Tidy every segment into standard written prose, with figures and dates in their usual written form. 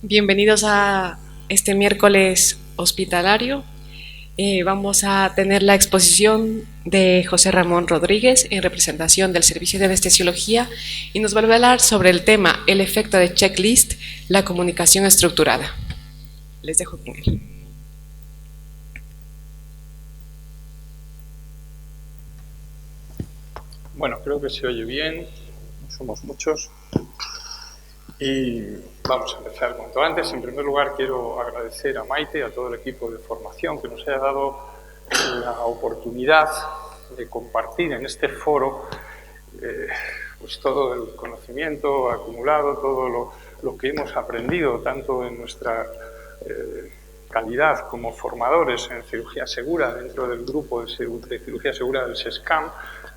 Bienvenidos a este miércoles hospitalario. Vamos a tener la exposición de José Ramón Rodríguez en representación del Servicio de Anestesiología y nos va a hablar sobre el tema el efecto de checklist, la comunicación estructurada. Les dejo con él. Bueno, creo que se oye bien, somos muchos y vamos a empezar cuanto antes. En primer lugar, quiero agradecer a Maite y a todo el equipo de formación que nos haya dado la oportunidad de compartir en este foro pues todo el conocimiento acumulado, todo lo que hemos aprendido, tanto en nuestra calidad como formadores en cirugía segura dentro del grupo de cirugía segura del SESCAM,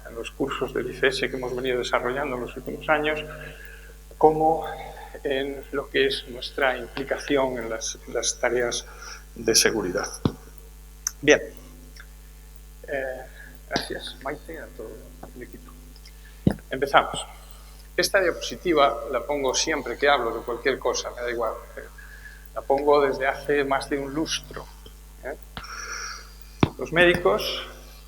en los cursos del ICS que hemos venido desarrollando en los últimos años, como en lo que es nuestra implicación en las tareas de seguridad. Bien, gracias Maite y a todo el equipo. Empezamos. Esta diapositiva la pongo siempre que hablo de cualquier cosa, me da igual. La pongo desde hace más de un lustro. Los médicos,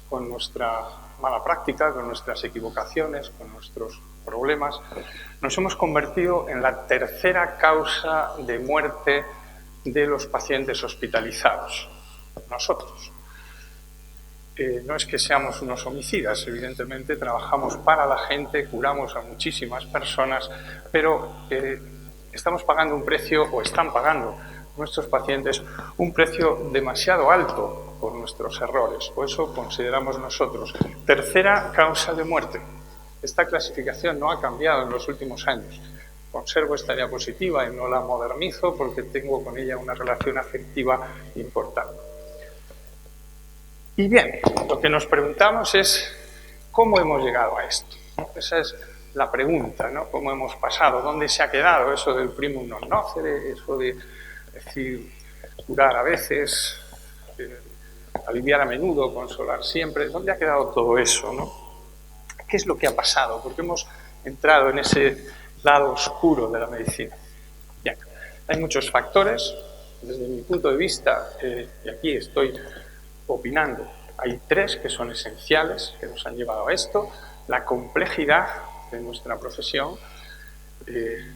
con nuestra mala práctica, con nuestras equivocaciones, con nuestros problemas, nos hemos convertido en la tercera causa de muerte de los pacientes hospitalizados. Nosotros. No es que seamos unos homicidas, evidentemente trabajamos para la gente, curamos a muchísimas personas, pero estamos pagando un precio, o están pagando nuestros pacientes, un precio demasiado alto por nuestros errores, o eso consideramos nosotros. Tercera causa de muerte. Esta clasificación no ha cambiado en los últimos años. Conservo esta diapositiva y no la modernizo porque tengo con ella una relación afectiva importante. Y bien, lo que nos preguntamos es ¿cómo hemos llegado a esto? Esa es la pregunta, ¿no? ¿Cómo hemos pasado? ¿Dónde se ha quedado eso del primum non nocere? Eso de decir, curar a veces, aliviar a menudo, consolar siempre. ¿Dónde ha quedado todo eso, no? ¿Qué es lo que ha pasado? Porque hemos entrado en ese lado oscuro de la medicina. Bien, hay muchos factores. Desde mi punto de vista, y aquí estoy opinando, hay tres que son esenciales, que nos han llevado a esto: la complejidad de nuestra profesión,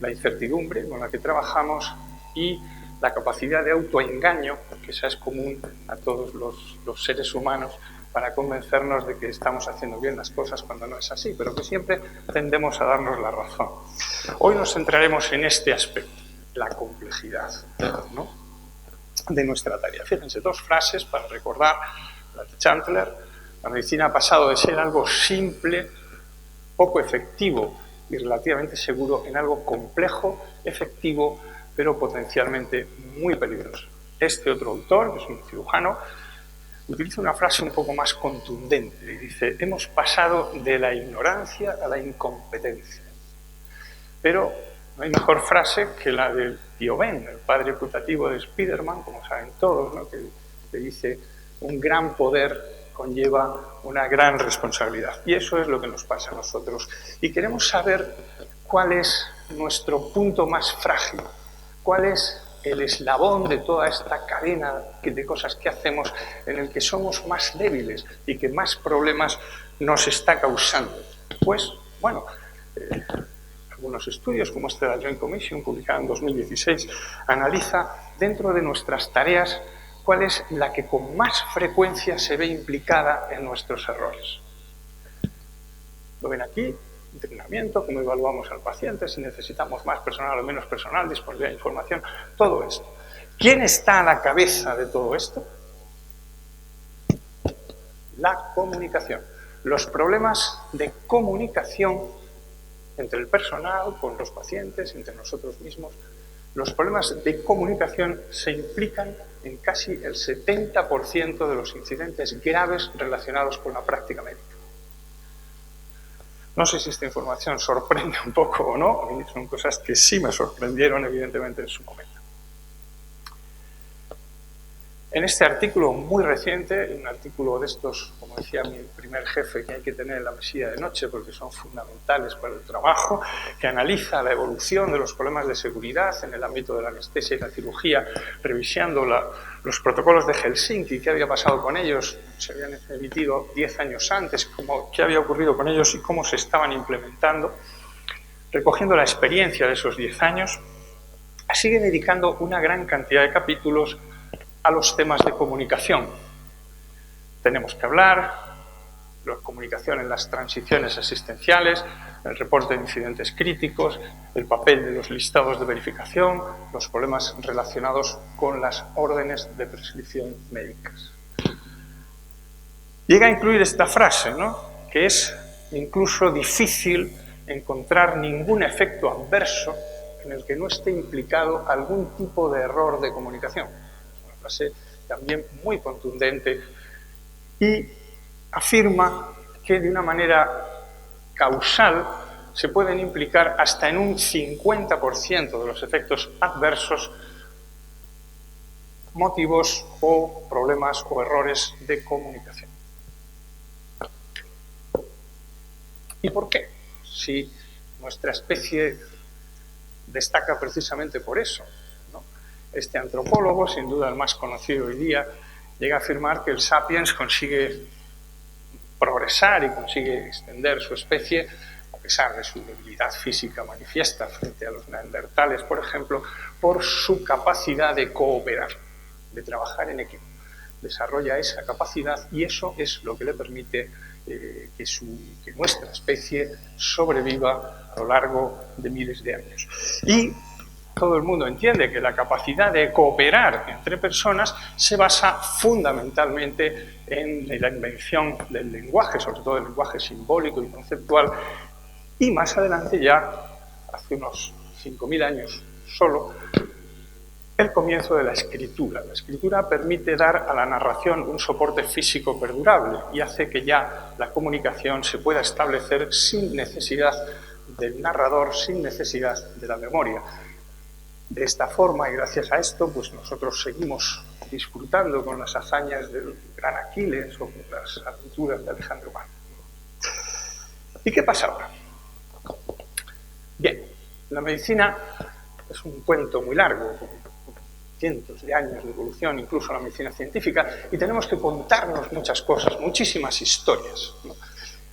la incertidumbre con la que trabajamos y la capacidad de autoengaño, porque esa es común a todos los seres humanos, para convencernos de que estamos haciendo bien las cosas cuando no es así, pero que siempre tendemos a darnos la razón. Hoy nos centraremos en este aspecto, la complejidad, ¿no?, de nuestra tarea. Fíjense, dos frases para recordar la de Chandler. La medicina ha pasado de ser algo simple, poco efectivo y relativamente seguro, en algo complejo, efectivo, pero potencialmente muy peligroso. Este otro autor, que es un cirujano, utiliza una frase un poco más contundente y dice: hemos pasado de la ignorancia a la incompetencia. Pero no hay mejor frase que la del tío Ben, el padre putativo de Spider-Man, como saben todos, ¿no?, que dice: un gran poder conlleva una gran responsabilidad. Y eso es lo que nos pasa a nosotros. Y queremos saber cuál es nuestro punto más frágil, cuál es el eslabón de toda esta cadena de cosas que hacemos en el que somos más débiles y que más problemas nos está causando. Pues, bueno, algunos estudios, como este de la Joint Commission, publicado en 2016, analiza dentro de nuestras tareas cuál es la que con más frecuencia se ve implicada en nuestros errores. Lo ven aquí: entrenamiento, cómo evaluamos al paciente, si necesitamos más personal o menos personal, disponibilidad de información, todo esto. ¿Quién está a la cabeza de todo esto? La comunicación. Los problemas de comunicación entre el personal, con los pacientes, entre nosotros mismos. Los problemas de comunicación se implican en casi el 70% de los incidentes graves relacionados con la práctica médica. No sé si esta información sorprende un poco o no, a mí son cosas que sí me sorprendieron, evidentemente, en su momento. En este artículo muy reciente, un artículo de estos, como decía mi primer jefe, que hay que tener en la mesilla de noche porque son fundamentales para el trabajo, que analiza la evolución de los problemas de seguridad en el ámbito de la anestesia y la cirugía, revisando los protocolos de Helsinki, qué había pasado con ellos, se habían emitido 10 años antes, qué había ocurrido con ellos y cómo se estaban implementando, recogiendo la experiencia de esos 10 años, sigue dedicando una gran cantidad de capítulos a los temas de comunicación. Tenemos que hablar, la comunicación en las transiciones asistenciales, el reporte de incidentes críticos, el papel de los listados de verificación, los problemas relacionados con las órdenes de prescripción médicas. Llega a incluir esta frase, ¿no?, que es incluso difícil encontrar ningún efecto adverso en el que no esté implicado algún tipo de error de comunicación. Es una frase también muy contundente y afirma que de una manera causal se pueden implicar hasta en un 50% de los efectos adversos motivos o problemas o errores de comunicación. ¿Y por qué? Si nuestra especie destaca precisamente por eso, ¿no? Este antropólogo, sin duda el más conocido hoy día, llega a afirmar que el sapiens consigue progresar y consigue extender su especie, a pesar de su debilidad física manifiesta frente a los neandertales, por ejemplo, por su capacidad de cooperar, de trabajar en equipo. Desarrolla esa capacidad y eso es lo que le permite que nuestra especie sobreviva a lo largo de miles de años. Y todo el mundo entiende que la capacidad de cooperar entre personas se basa fundamentalmente en la invención del lenguaje, sobre todo el lenguaje simbólico y conceptual, y más adelante ya, hace unos 5.000 años solo, el comienzo de la escritura. La escritura permite dar a la narración un soporte físico perdurable y hace que ya la comunicación se pueda establecer sin necesidad del narrador, sin necesidad de la memoria. De esta forma, y gracias a esto, pues nosotros seguimos disfrutando con las hazañas del gran Aquiles o con las aventuras de Alejandro Magno. ¿Y qué pasa ahora? Bien, la medicina es un cuento muy largo, cientos de años de evolución, incluso la medicina científica, y tenemos que contarnos muchas cosas, muchísimas historias, ¿no?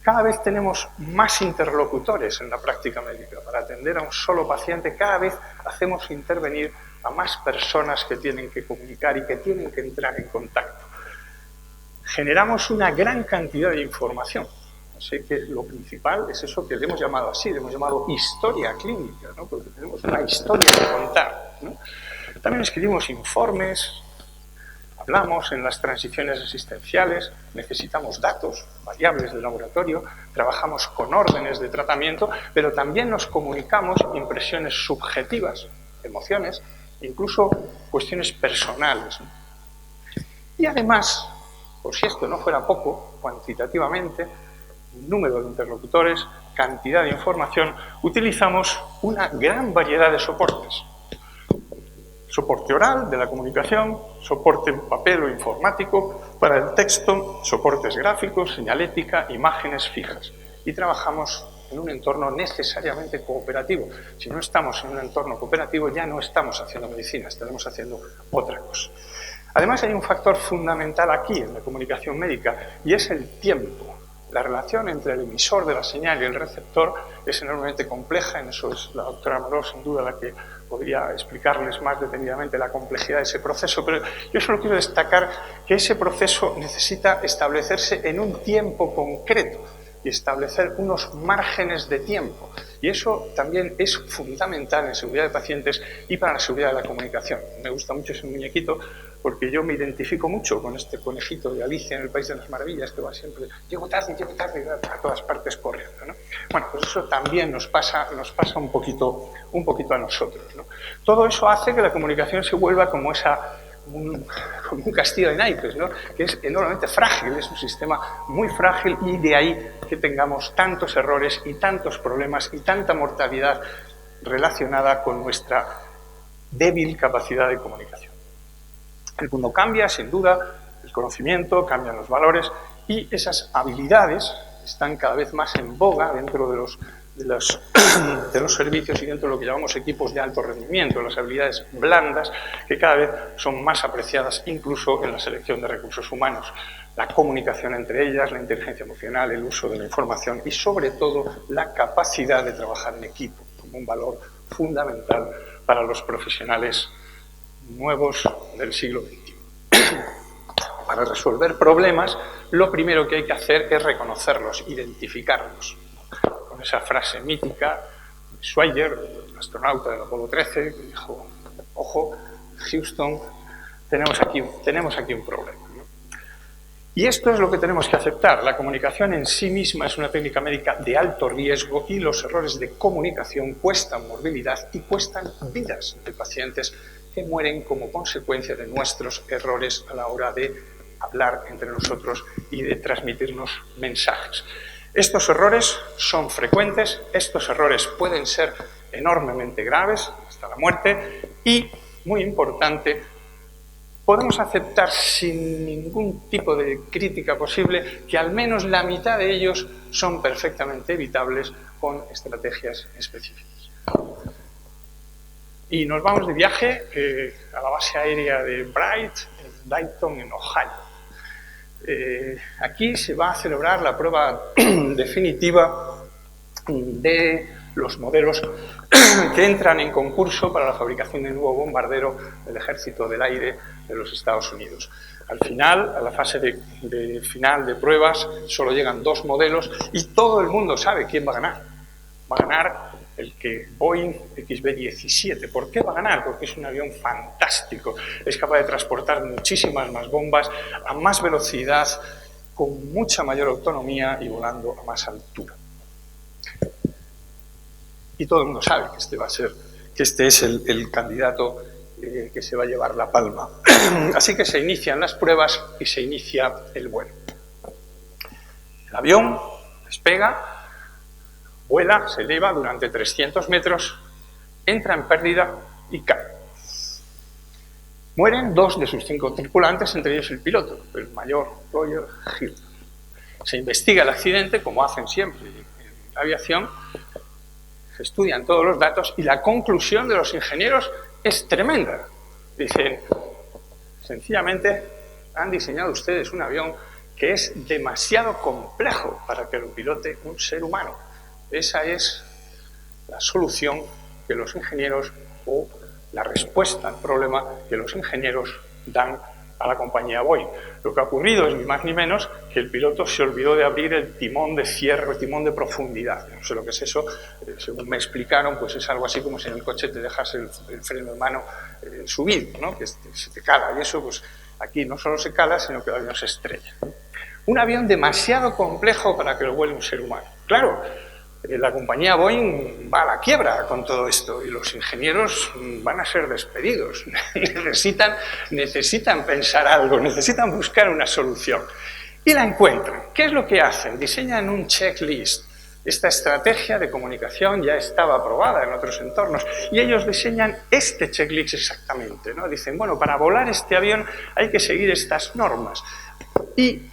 Cada vez tenemos más interlocutores en la práctica médica. Para atender a un solo paciente, cada vez hacemos intervenir a más personas que tienen que comunicar y que tienen que entrar en contacto. Generamos una gran cantidad de información. Así que lo principal es eso que le hemos llamado así, le hemos llamado historia clínica, ¿no? Porque tenemos una historia que contar, ¿no? También escribimos informes, hablamos en las transiciones asistenciales, necesitamos datos, variables de laboratorio, trabajamos con órdenes de tratamiento, pero también nos comunicamos impresiones subjetivas, emociones, incluso cuestiones personales. Y además, por si esto no fuera poco, cuantitativamente, número de interlocutores, cantidad de información, utilizamos una gran variedad de soportes. Soporte oral de la comunicación, soporte en papel o informático, para el texto, soportes gráficos, señalética, imágenes fijas. Y trabajamos en un entorno necesariamente cooperativo. Si no estamos en un entorno cooperativo, ya no estamos haciendo medicina, estaremos haciendo otra cosa. Además, hay un factor fundamental aquí en la comunicación médica, y es el tiempo. La relación entre el emisor de la señal y el receptor es enormemente compleja, en eso es la doctora Amorós sin duda la que podría explicarles más detenidamente la complejidad de ese proceso, pero yo solo quiero destacar que ese proceso necesita establecerse en un tiempo concreto y establecer unos márgenes de tiempo. Y eso también es fundamental en seguridad de pacientes y para la seguridad de la comunicación. Me gusta mucho ese muñequito porque yo me identifico mucho con este conejito de Alicia en el País de las Maravillas que va siempre, llego tarde, a todas partes corriendo, ¿no? Bueno, pues eso también nos pasa un poquito a nosotros, ¿no? Todo eso hace que la comunicación se vuelva como un castillo de naipes, ¿no? Que es enormemente frágil, es un sistema muy frágil y de ahí que tengamos tantos errores y tantos problemas y tanta mortalidad relacionada con nuestra débil capacidad de comunicación. El mundo cambia, sin duda, el conocimiento, cambian los valores y esas habilidades están cada vez más en boga dentro de los servicios y dentro de lo que llamamos equipos de alto rendimiento, las habilidades blandas que cada vez son más apreciadas incluso en la selección de recursos humanos. La comunicación entre ellas, la inteligencia emocional, el uso de la información y sobre todo la capacidad de trabajar en equipo como un valor fundamental para los profesionales nuevos del siglo XXI. Para resolver problemas, lo primero que hay que hacer es reconocerlos, identificarlos. Con esa frase mítica de Swigert, el astronauta del Apolo 13, que dijo: ojo, Houston, tenemos aquí un problema, ¿no? Y esto es lo que tenemos que aceptar. La comunicación en sí misma es una técnica médica de alto riesgo y los errores de comunicación cuestan morbilidad y cuestan vidas de pacientes que mueren como consecuencia de nuestros errores a la hora de hablar entre nosotros y de transmitirnos mensajes. Estos errores son frecuentes, estos errores pueden ser enormemente graves, hasta la muerte, y, muy importante, podemos aceptar sin ningún tipo de crítica posible que al menos la mitad de ellos son perfectamente evitables con estrategias específicas. Y nos vamos de viaje a la base aérea de Bright, en Dayton, en Ohio. Aquí se va a celebrar la prueba definitiva de los modelos que entran en concurso para la fabricación de un nuevo bombardero del Ejército del Aire de los Estados Unidos. Al final, a la fase de final de pruebas, solo llegan 2 modelos y todo el mundo sabe quién va a ganar. Va a ganar el que Boeing XB-17. ¿Por qué va a ganar? Porque es un avión fantástico. Es capaz de transportar muchísimas más bombas a más velocidad, con mucha mayor autonomía y volando a más altura. Y todo el mundo sabe que este es el candidato que se va a llevar la palma. Así que se inician las pruebas y se inicia el vuelo. El avión despega, vuela, se eleva durante 300 metros, entra en pérdida y cae. Mueren 2 de sus 5 tripulantes, entre ellos el piloto, el mayor Roger Hilton. Se investiga el accidente, como hacen siempre en la aviación, se estudian todos los datos y la conclusión de los ingenieros es tremenda. Dicen, sencillamente, han diseñado ustedes un avión que es demasiado complejo para que lo pilote un ser humano. Esa es la solución que los ingenieros, o la respuesta al problema que los ingenieros dan a la compañía Boeing. Lo que ha ocurrido es ni más ni menos que el piloto se olvidó de abrir el timón de cierre, el timón de profundidad. No sé lo que es eso, según me explicaron, pues es algo así como si en el coche te dejas el freno de mano subido, ¿no? Que se te cala, y eso pues aquí no solo se cala, sino que el avión se estrella. Un avión demasiado complejo para que lo vuele un ser humano. Claro, la compañía Boeing va a la quiebra con todo esto y los ingenieros van a ser despedidos. necesitan pensar algo, necesitan buscar una solución. Y la encuentran. ¿Qué es lo que hacen? Diseñan un checklist. Esta estrategia de comunicación ya estaba aprobada en otros entornos y ellos diseñan este checklist exactamente, ¿no? Dicen, bueno, para volar este avión hay que seguir estas normas y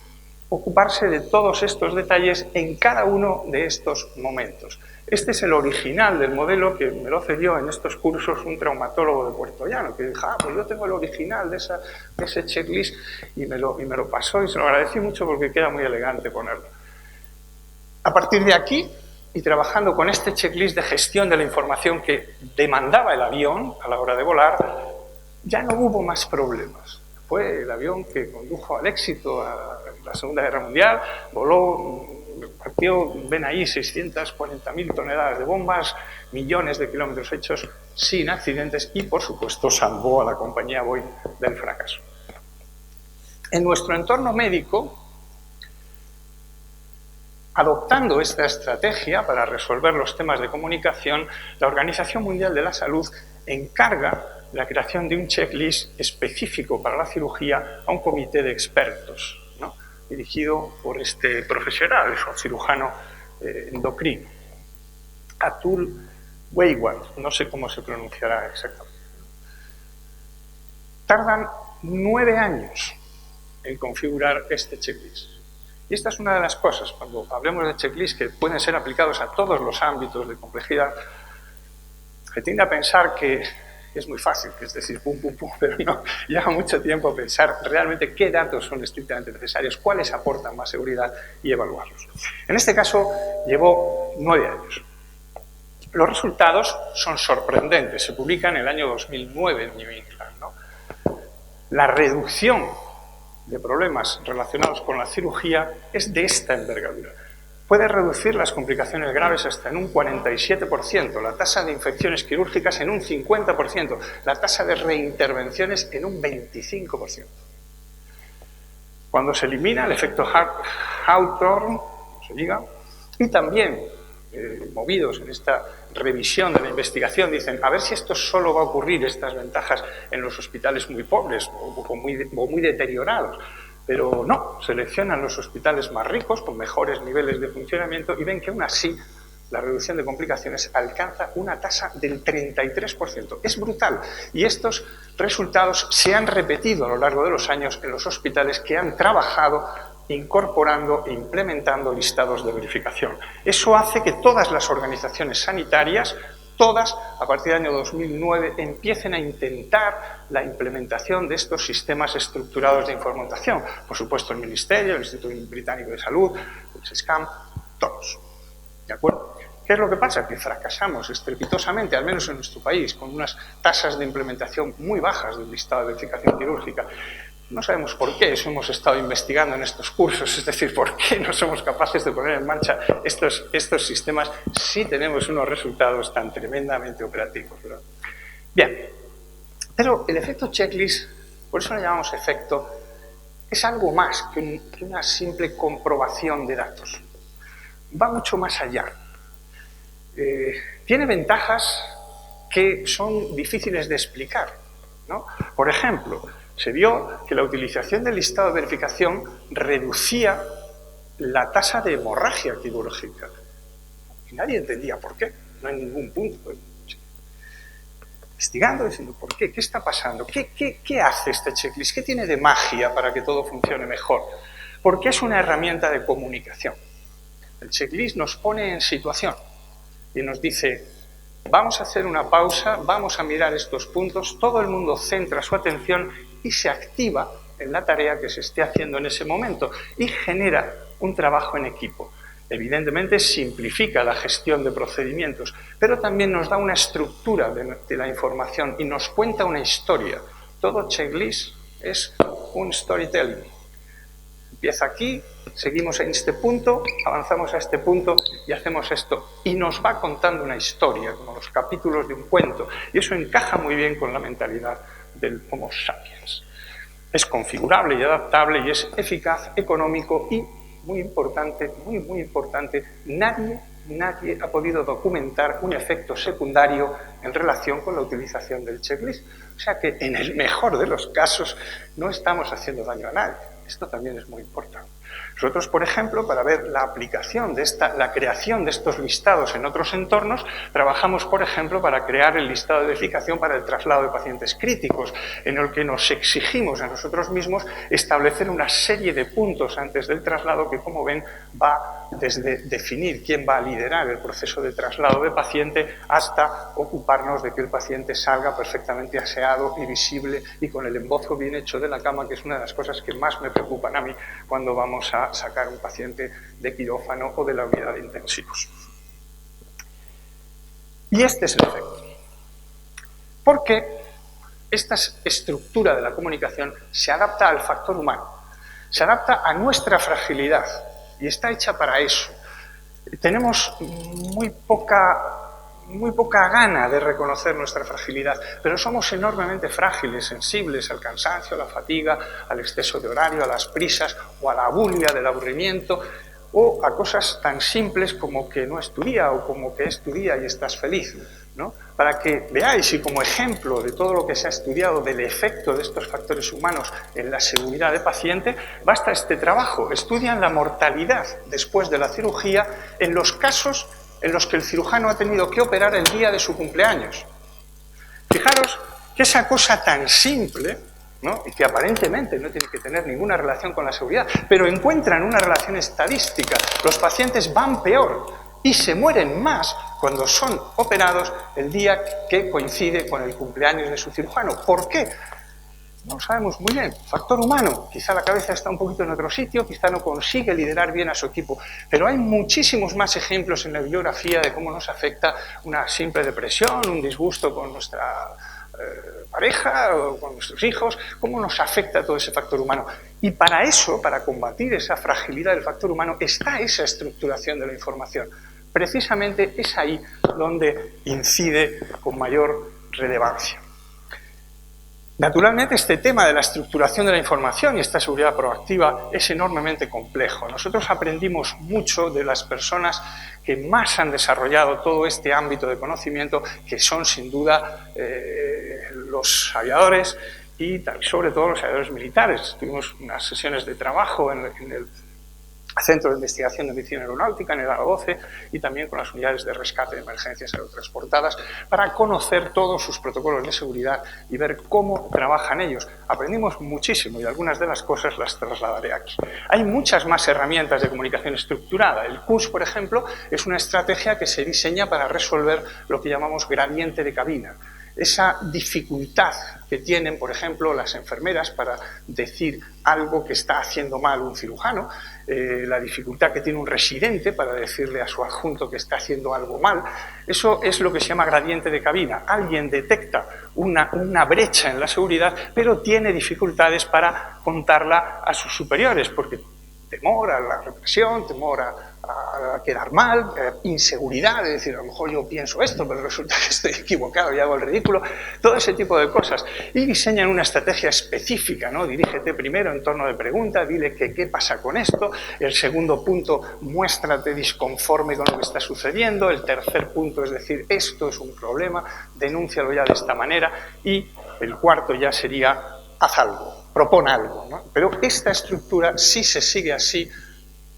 ocuparse de todos estos detalles en cada uno de estos momentos. Este es el original del modelo que me lo cedió en estos cursos un traumatólogo de Puerto Llano, que dijo, pues yo tengo el original de ese checklist y me lo pasó y se lo agradecí mucho porque queda muy elegante ponerlo. A partir de aquí, y trabajando con este checklist de gestión de la información que demandaba el avión a la hora de volar, ya no hubo más problemas. Fue el avión que condujo al éxito a la Segunda Guerra Mundial, voló, partió, ven ahí, 640.000 toneladas de bombas, millones de kilómetros hechos sin accidentes y, por supuesto, salvó a la compañía Boeing del fracaso. En nuestro entorno médico, adoptando esta estrategia para resolver los temas de comunicación, la Organización Mundial de la Salud encarga la creación de un checklist específico para la cirugía a un comité de expertos, ¿no? Dirigido por este profesional, es un cirujano endocrino, Atul Gawande, no sé cómo se pronunciará exactamente. Tardan 9 años en configurar este checklist. Y esta es una de las cosas, cuando hablemos de checklist que pueden ser aplicados a todos los ámbitos de complejidad, se tiende a pensar que es muy fácil, que es decir, pum, pum, pum, pero no, lleva mucho tiempo pensar realmente qué datos son estrictamente necesarios, cuáles aportan más seguridad y evaluarlos. En este caso, llevó 9 años. Los resultados son sorprendentes, se publican en el año 2009 en New England, ¿no? La reducción de problemas relacionados con la cirugía es de esta envergadura. Puede reducir las complicaciones graves hasta en un 47%, la tasa de infecciones quirúrgicas en un 50%, la tasa de reintervenciones en un 25%. Cuando se elimina el efecto Hawthorne, se diga, y también, movidos en esta revisión de la investigación, dicen, a ver si esto solo va a ocurrir, estas ventajas, en los hospitales muy pobres o muy deteriorados. Pero no, seleccionan los hospitales más ricos, con mejores niveles de funcionamiento, y ven que aún así la reducción de complicaciones alcanza una tasa del 33%. Es brutal. Y estos resultados se han repetido a lo largo de los años en los hospitales que han trabajado incorporando e implementando listados de verificación. Eso hace que todas las organizaciones sanitarias, todas, a partir del año 2009, empiecen a intentar la implementación de estos sistemas estructurados de información. Por supuesto, el Ministerio, el Instituto Británico de Salud, el SCAM, todos. ¿De acuerdo? ¿Qué es lo que pasa? Que fracasamos estrepitosamente, al menos en nuestro país, con unas tasas de implementación muy bajas del listado de verificación quirúrgica. No sabemos por qué, eso hemos estado investigando en estos cursos, es decir, por qué no somos capaces de poner en marcha estos sistemas si tenemos unos resultados tan tremendamente operativos, ¿verdad? Bien, pero el efecto checklist, por eso lo llamamos efecto, es algo más que una simple comprobación de datos. Va mucho más allá. Tiene ventajas que son difíciles de explicar, ¿no? Por ejemplo, se vio que la utilización del listado de verificación reducía la tasa de hemorragia quirúrgica. Y nadie entendía por qué, no hay ningún punto. Investigando, diciendo, ¿por qué? ¿Qué está pasando? ¿Qué hace este checklist? ¿Qué tiene de magia para que todo funcione mejor? Porque es una herramienta de comunicación. El checklist nos pone en situación y nos dice, vamos a hacer una pausa, vamos a mirar estos puntos, todo el mundo centra su atención y se activa en la tarea que se esté haciendo en ese momento y genera un trabajo en equipo. Evidentemente simplifica la gestión de procedimientos, pero también nos da una estructura de la información y nos cuenta una historia. Todo checklist es un storytelling. Empieza aquí, seguimos en este punto, avanzamos a este punto y hacemos esto. Y nos va contando una historia, como los capítulos de un cuento. Y eso encaja muy bien con la mentalidad del Homo sapiens. Es configurable y adaptable y es eficaz, económico y, muy importante, muy importante, nadie ha podido documentar un efecto secundario en relación con la utilización del checklist. O sea que en el mejor de los casos no estamos haciendo daño a nadie. Esto también es muy importante. Nosotros, por ejemplo, para ver la aplicación de la creación de estos listados en otros entornos, trabajamos, por ejemplo, para crear el listado de verificación para el traslado de pacientes críticos, en el que nos exigimos a nosotros mismos establecer una serie de puntos antes del traslado que, como ven, va desde definir quién va a liderar el proceso de traslado de paciente hasta ocuparnos de que el paciente salga perfectamente aseado y visible y con el embozo bien hecho de la cama, que es una de las cosas que más me preocupan a mí cuando vamos a sacar un paciente de quirófano o de la unidad de intensivos. Y este es el efecto. Porque esta estructura de la comunicación se adapta al factor humano, se adapta a nuestra fragilidad y está hecha para eso. Tenemos muy poca gana de reconocer nuestra fragilidad, pero somos enormemente frágiles, sensibles al cansancio, a la fatiga, al exceso de horario, a las prisas o a la bulia del aburrimiento o a cosas tan simples como que no es tu día o como que es tu día y estás feliz, ¿no? Para que veáis y como ejemplo de todo lo que se ha estudiado del efecto de estos factores humanos en la seguridad del paciente, basta este trabajo. Estudian la mortalidad después de la cirugía en los casos en los que el cirujano ha tenido que operar el día de su cumpleaños. Fijaros que esa cosa tan simple ¿no? Y que aparentemente no tiene que tener ninguna relación con la seguridad, pero encuentran una relación estadística. Los pacientes van peor y se mueren más cuando son operados el día que coincide con el cumpleaños de su cirujano. ¿Por qué? No lo sabemos muy bien. Factor humano. Quizá la cabeza está un poquito en otro sitio, quizá no consigue liderar bien a su equipo. Pero hay muchísimos más ejemplos en la bibliografía de cómo nos afecta una simple depresión, un disgusto con nuestra pareja o con nuestros hijos, cómo nos afecta todo ese factor humano. Y para eso, para combatir esa fragilidad del factor humano, está esa estructuración de la información. Precisamente es ahí donde incide con mayor relevancia. Naturalmente, este tema de la estructuración de la información y esta seguridad proactiva es enormemente complejo. Nosotros aprendimos mucho de las personas que más han desarrollado todo este ámbito de conocimiento, que son sin duda los aviadores y sobre todo los aviadores militares. Tuvimos unas sesiones de trabajo en el Centro de Investigación de Medicina Aeronáutica, en el ARA-12, y también con las unidades de rescate de emergencias aerotransportadas, para conocer todos sus protocolos de seguridad y ver cómo trabajan ellos. Aprendimos muchísimo y algunas de las cosas las trasladaré aquí. Hay muchas más herramientas de comunicación estructurada. El CUS, por ejemplo, es una estrategia que se diseña para resolver lo que llamamos gradiente de cabina. Esa dificultad que tienen, por ejemplo, las enfermeras para decir algo que está haciendo mal un cirujano, la dificultad que tiene un residente para decirle a su adjunto que está haciendo algo mal, eso es lo que se llama gradiente de cabina. Alguien detecta una brecha en la seguridad, pero tiene dificultades para contarla a sus superiores, porque temor a la represión, temor a quedar mal, inseguridad, es decir, a lo mejor yo pienso esto, pero resulta que estoy equivocado y hago el ridículo, todo ese tipo de cosas. Y diseñan una estrategia específica, ¿no? Dirígete primero en torno de pregunta, dile que qué pasa con esto, el segundo punto, muéstrate disconforme con lo que está sucediendo, el tercer punto es decir, esto es un problema, denúncialo ya de esta manera, y el cuarto ya sería, haz algo, propon algo, ¿no? Pero esta estructura, si se sigue así,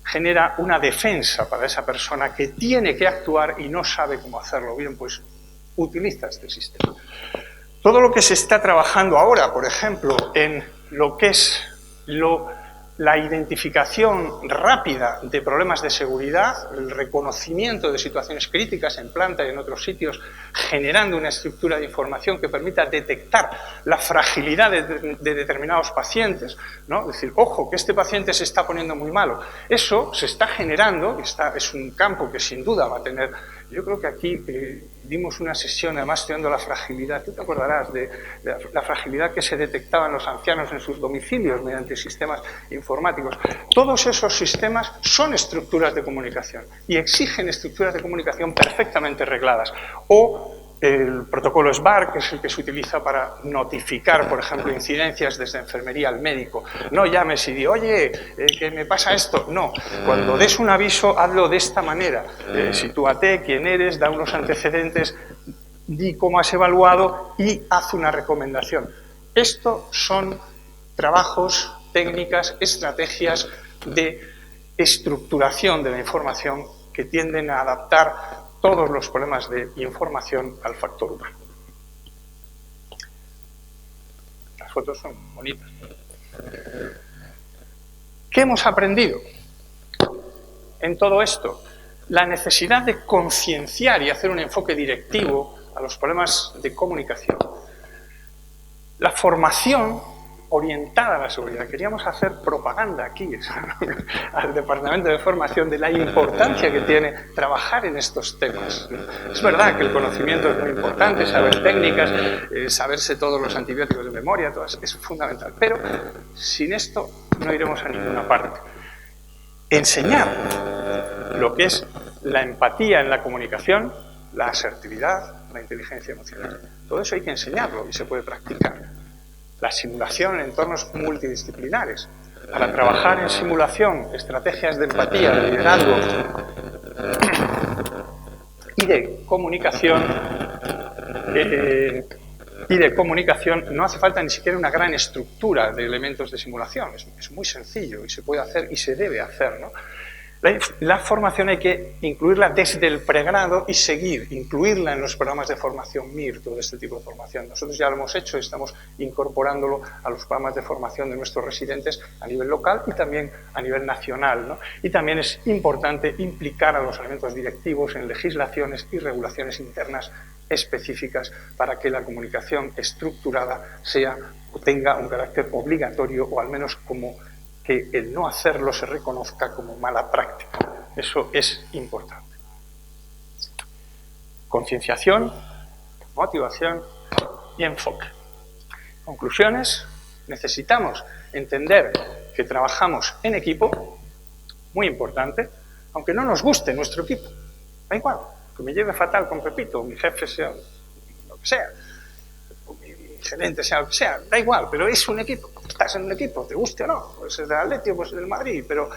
genera una defensa para esa persona que tiene que actuar y no sabe cómo hacerlo bien, pues utiliza este sistema. Todo lo que se está trabajando ahora, por ejemplo, en lo que es la identificación rápida de problemas de seguridad, el reconocimiento de situaciones críticas en planta y en otros sitios, generando una estructura de información que permita detectar la fragilidad de determinados pacientes, ¿no? Es decir, ojo, que este paciente se está poniendo muy malo. Eso se está generando, es un campo que sin duda va a tener. Yo creo que aquí dimos una sesión, además estudiando la fragilidad. Tú te acordarás de la fragilidad que se detectaba en los ancianos en sus domicilios mediante sistemas informáticos. Todos esos sistemas son estructuras de comunicación y exigen estructuras de comunicación perfectamente regladas. O el protocolo SBAR, que es el que se utiliza para notificar, por ejemplo, incidencias desde enfermería al médico. No llames y di, oye, que me pasa esto. No, cuando des un aviso, hazlo de esta manera. Sitúate, quién eres, da unos antecedentes, di cómo has evaluado y haz una recomendación. Esto son trabajos, técnicas, estrategias de estructuración de la información que tienden a adaptar todos los problemas de información al factor humano. Las fotos son bonitas. ¿Qué hemos aprendido en todo esto? La necesidad de concienciar y hacer un enfoque directivo a los problemas de comunicación. La formación orientada a la seguridad. Queríamos hacer propaganda aquí, al Departamento de Formación, de la importancia que tiene trabajar en estos temas. Es verdad que el conocimiento es muy importante, saber técnicas, saberse todos los antibióticos de memoria, todo eso es fundamental, pero sin esto no iremos a ninguna parte. Enseñar lo que es la empatía en la comunicación, la asertividad, la inteligencia emocional. Todo eso hay que enseñarlo y se puede practicar. La simulación en entornos multidisciplinares. Para trabajar en simulación, estrategias de empatía, de liderazgo y de comunicación, no hace falta ni siquiera una gran estructura de elementos de simulación. Es muy sencillo y se puede hacer y se debe hacer, ¿no? La formación hay que incluirla desde el pregrado y incluirla en los programas de formación MIR, todo este tipo de formación. Nosotros ya lo hemos hecho, estamos incorporándolo a los programas de formación de nuestros residentes a nivel local y también a nivel nacional, ¿no? Y también es importante implicar a los elementos directivos en legislaciones y regulaciones internas específicas para que la comunicación estructurada tenga un carácter obligatorio o al menos como que el no hacerlo se reconozca como mala práctica. Eso es importante. Concienciación, motivación y enfoque. Conclusiones. Necesitamos entender que trabajamos en equipo, muy importante, aunque no nos guste nuestro equipo. Da igual, que me lleve fatal con Pepito, mi jefe sea lo que sea, o mi gerente sea lo que sea, da igual, pero es un equipo. Estás en un equipo, te guste o no, pues es del Atleti o pues es del Madrid, pero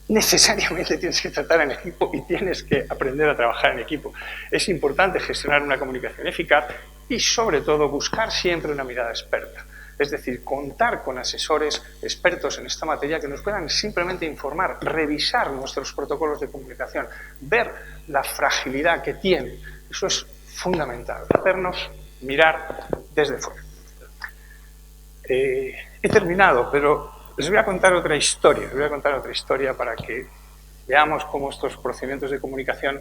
necesariamente tienes que tratar en equipo y tienes que aprender a trabajar en equipo. Es importante gestionar una comunicación eficaz y, sobre todo, buscar siempre una mirada experta. Es decir, contar con asesores expertos en esta materia que nos puedan simplemente informar, revisar nuestros protocolos de comunicación, ver la fragilidad que tienen. Eso es fundamental, hacernos mirar desde fuera. He terminado, pero les voy a contar otra historia. Les voy a contar otra historia para que veamos cómo estos procedimientos de comunicación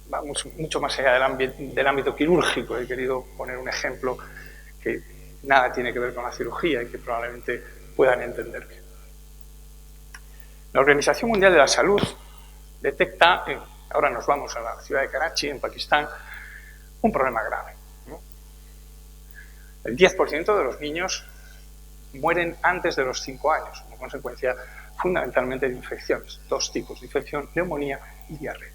van mucho más allá del ámbito quirúrgico. He querido poner un ejemplo que nada tiene que ver con la cirugía y que probablemente puedan entender bien. La Organización Mundial de la Salud detecta, ahora nos vamos a la ciudad de Karachi, en Pakistán, un problema grave, ¿no? El 10% de los niños mueren antes de los 5 años, como consecuencia fundamentalmente de infecciones, 2 tipos de infección, neumonía y diarrea.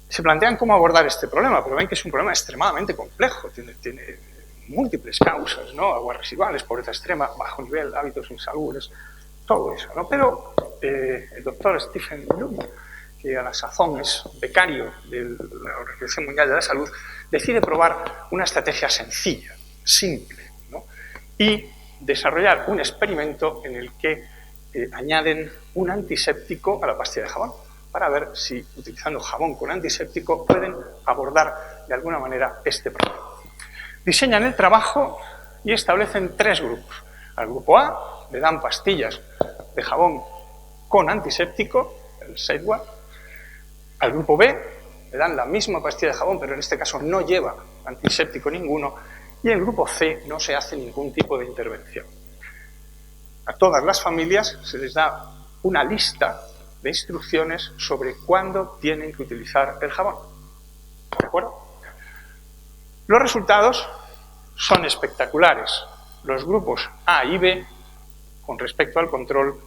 Se plantean cómo abordar este problema, pero ven que es un problema extremadamente complejo, tiene múltiples causas, ¿no? Aguas residuales, pobreza extrema, bajo nivel, hábitos insalubres, todo eso, ¿no? Pero el doctor Stephen Bloom, que a la sazón es becario de la Organización Mundial de la Salud, decide probar una estrategia sencilla, simple, ¿no? Y desarrollar un experimento en el que añaden un antiséptico a la pastilla de jabón para ver si, utilizando jabón con antiséptico, pueden abordar de alguna manera este problema. Diseñan el trabajo y establecen 3 grupos. Al grupo A le dan pastillas de jabón con antiséptico, el Sidewall. Al grupo B le dan la misma pastilla de jabón, pero en este caso no lleva antiséptico ninguno. Y el grupo C no se hace ningún tipo de intervención. A todas las familias se les da una lista de instrucciones sobre cuándo tienen que utilizar el jabón. ¿De acuerdo? Los resultados son espectaculares. Los grupos A y B, con respecto al control,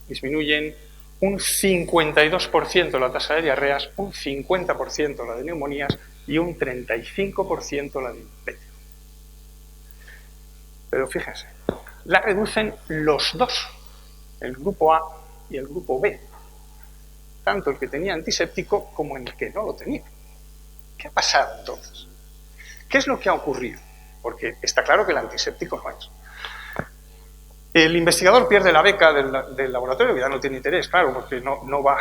disminuyen un 52% la tasa de diarreas, un 50% la de neumonías y un 35% la de infección. Pero fíjense, la reducen los dos, el grupo A y el grupo B, tanto el que tenía antiséptico como el que no lo tenía. ¿Qué ha pasado entonces? ¿Qué es lo que ha ocurrido? Porque está claro que el antiséptico no es. El investigador pierde la beca del laboratorio, que ya no tiene interés, claro, porque no va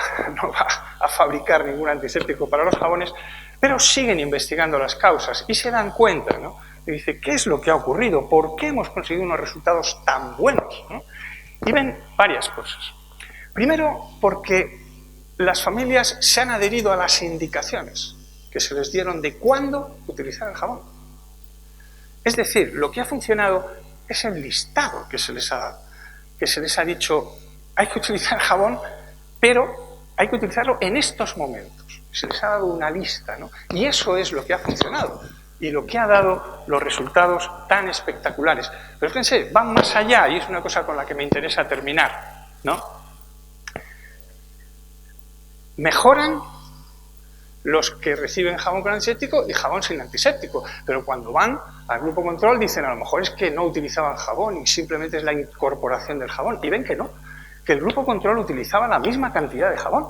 a fabricar ningún antiséptico para los jabones, pero siguen investigando las causas y se dan cuenta, ¿no? Y dice, ¿qué es lo que ha ocurrido? ¿Por qué hemos conseguido unos resultados tan buenos, ¿no? Y ven varias cosas. Primero, porque las familias se han adherido a las indicaciones que se les dieron de cuándo utilizar el jabón. Es decir, lo que ha funcionado es el listado que se les ha dicho, hay que utilizar jabón, pero hay que utilizarlo en estos momentos. Se les ha dado una lista, ¿no? Y eso es lo que ha funcionado y lo que ha dado los resultados tan espectaculares. Pero fíjense, van más allá y es una cosa con la que me interesa terminar, ¿no? Mejoran los que reciben jabón con antiséptico y jabón sin antiséptico, pero cuando van al grupo control dicen, a lo mejor es que no utilizaban jabón y simplemente es la incorporación del jabón, y ven que no, que el grupo control utilizaba la misma cantidad de jabón.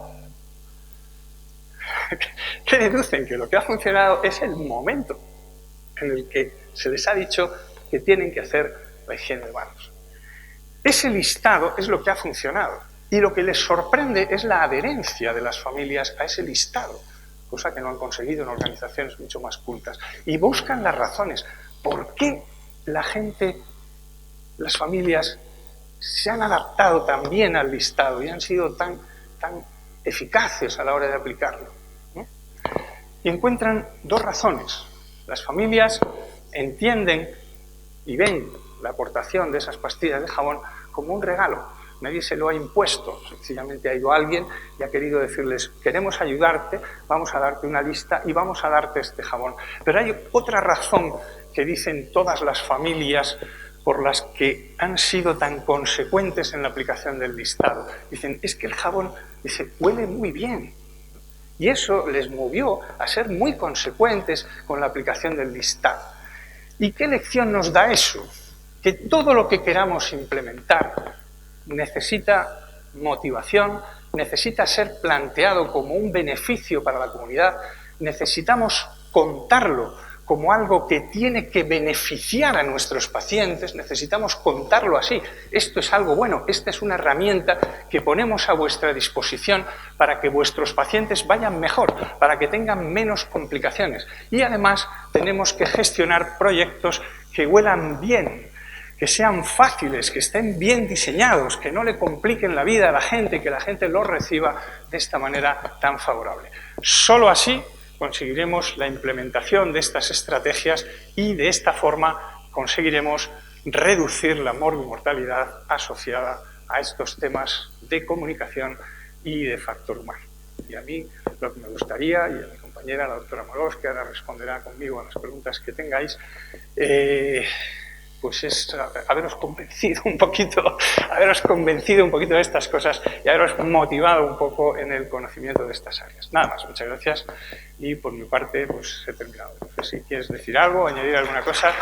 ¿Qué deducen? Que lo que ha funcionado es el momento en el que se les ha dicho que tienen que hacer la higiene de manos. Ese listado es lo que ha funcionado. Y lo que les sorprende es la adherencia de las familias a ese listado, cosa que no han conseguido en organizaciones mucho más cultas. Y buscan las razones. ¿Por qué la gente, las familias, se han adaptado tan bien al listado y han sido tan eficaces a la hora de aplicarlo? ¿No? Y encuentran dos razones. Las familias entienden y ven la aportación de esas pastillas de jabón como un regalo. Nadie se lo ha impuesto, sencillamente ha ido alguien y ha querido decirles: queremos ayudarte, vamos a darte una lista y vamos a darte este jabón. Pero hay otra razón que dicen todas las familias por las que han sido tan consecuentes en la aplicación del listado. Dicen, es que el jabón, dice, huele muy bien. Y eso les movió a ser muy consecuentes con la aplicación del listado. ¿Y qué lección nos da eso? Que todo lo que queramos implementar necesita motivación, necesita ser planteado como un beneficio para la comunidad, necesitamos contarlo como algo que tiene que beneficiar a nuestros pacientes, necesitamos contarlo así. Esto es algo bueno, esta es una herramienta que ponemos a vuestra disposición para que vuestros pacientes vayan mejor, para que tengan menos complicaciones. Y además tenemos que gestionar proyectos que huelan bien, que sean fáciles, que estén bien diseñados, que no le compliquen la vida a la gente y que la gente los reciba de esta manera tan favorable. Solo así conseguiremos la implementación de estas estrategias y de esta forma conseguiremos reducir la morbimortalidad asociada a estos temas de comunicación y de factor humano. Y a mí lo que me gustaría, y a mi compañera, la doctora Morós, que ahora responderá conmigo a las preguntas que tengáis, pues es haberos convencido un poquito de estas cosas y haberos motivado un poco en el conocimiento de estas áreas. Nada más, muchas gracias y por mi parte pues he terminado. No sé si quieres decir algo, añadir alguna cosa.